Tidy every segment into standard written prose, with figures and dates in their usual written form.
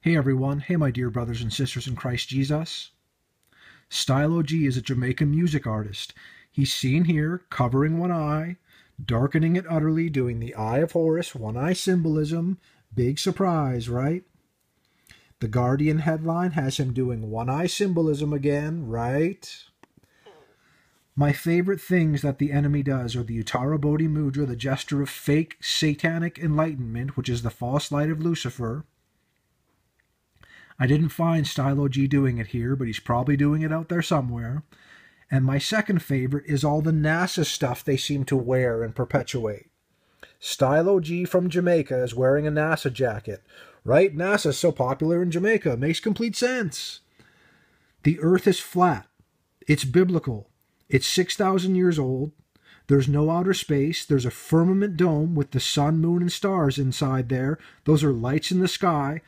Hey everyone, hey my dear brothers and sisters in Christ Jesus. Stylo G is a Jamaican music artist. He's seen here covering one eye, darkening it utterly, doing the Eye of Horus, one eye symbolism. Big surprise, right? The Guardian headline has him doing one eye symbolism again, right? My favorite things that the enemy does are the Uttara Bodhi Mudra, the gesture of fake satanic enlightenment, which is the false light of Lucifer. I didn't find Stylo G doing it here, but he's probably doing it out there somewhere. And my second favorite is all the NASA stuff they seem to wear and perpetuate. Stylo G from Jamaica is wearing a NASA jacket. Right? NASA's so popular in Jamaica. Makes complete sense. The Earth is flat. It's biblical. It's 6,000 years old. There's no outer space. There's a firmament dome with the sun, moon, and stars inside there. Those are lights in the sky.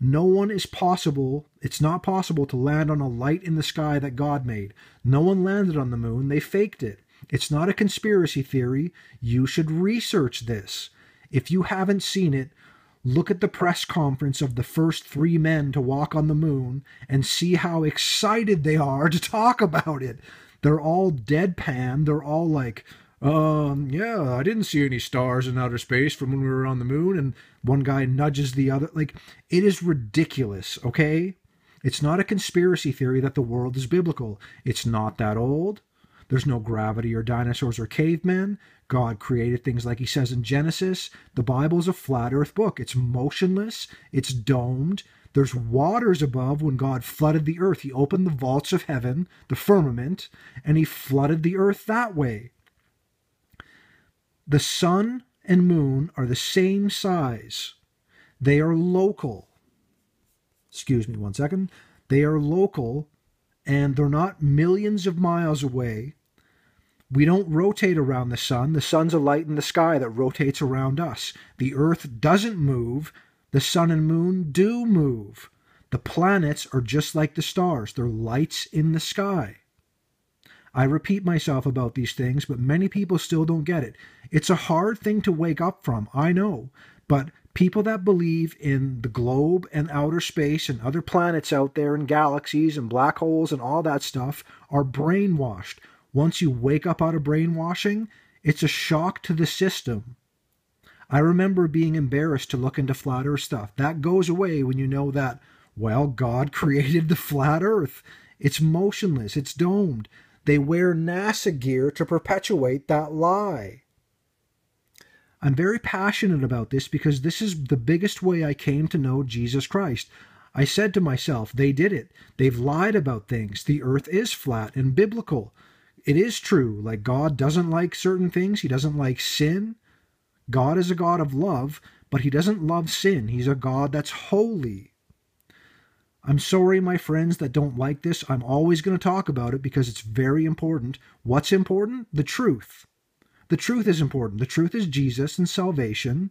It's not possible to land on a light in the sky that God made. No one landed on the moon. They faked it. It's not a conspiracy theory. You should research this. If you haven't seen it, look at the press conference of the first 3 men to walk on the moon and see how excited they are to talk about it. They're all deadpan. They're all like, yeah, I didn't see any stars in outer space from when we were on the moon. And one guy nudges the other. Like, it is ridiculous, okay? It's not a conspiracy theory that the world is biblical. It's not that old. There's no gravity or dinosaurs or cavemen. God created things like he says in Genesis. The Bible is a flat earth book. It's motionless. It's domed. There's waters above. When God flooded the earth, he opened the vaults of heaven, the firmament, and he flooded the earth that way. The sun and moon are the same size. They are local. Excuse me one second. They are local, and they're not millions of miles away. We don't rotate around the sun. The sun's a light in the sky that rotates around us. The earth doesn't move. The sun and moon do move. The planets are just like the stars. They're lights in the sky. I repeat myself about these things, but many people still don't get it. It's a hard thing to wake up from, I know. But people that believe in the globe and outer space and other planets out there and galaxies and black holes and all that stuff are brainwashed. Once you wake up out of brainwashing, it's a shock to the system. I remember being embarrassed to look into flat earth stuff. That goes away when you know that, well, God created the flat earth. It's motionless. It's domed. They wear NASA gear to perpetuate that lie. I'm very passionate about this because this is the biggest way I came to know Jesus Christ. I said to myself, they did it. They've lied about things. The earth is flat and biblical. It is true. Like, God doesn't like certain things. He doesn't like sin. God is a God of love, but he doesn't love sin. He's a God that's holy. I'm sorry, my friends, that don't like this. I'm always going to talk about it because it's very important. What's important? The truth. The truth is important. The truth is Jesus and salvation.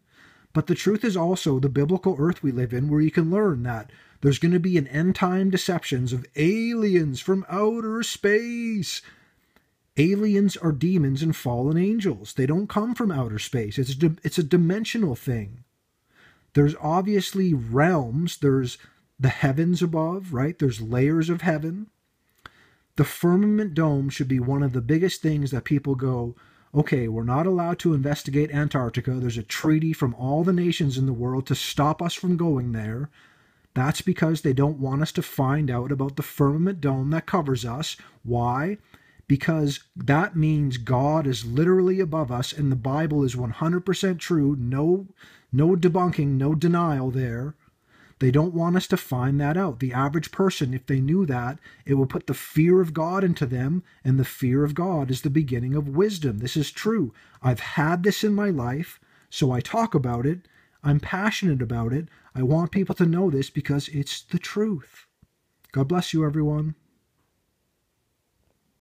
But the truth is also the biblical earth we live in, where you can learn that there's going to be an end-time deceptions of aliens from outer space. Aliens are demons and fallen angels. They don't come from outer space. It's a dimensional thing. There's obviously realms. There's the heavens above, right? There's layers of heaven. The firmament dome should be one of the biggest things that people go, okay, we're not allowed to investigate Antarctica. There's a treaty from all the nations in the world to stop us from going there. That's because they don't want us to find out about the firmament dome that covers us. Why? Because that means God is literally above us and the Bible is 100% true. No debunking, no denial there. They don't want us to find that out. The average person, if they knew that, it will put the fear of God into them, and the fear of God is the beginning of wisdom. This is true. I've had this in my life, so I talk about it. I'm passionate about it. I want people to know this because it's the truth. God bless you, everyone.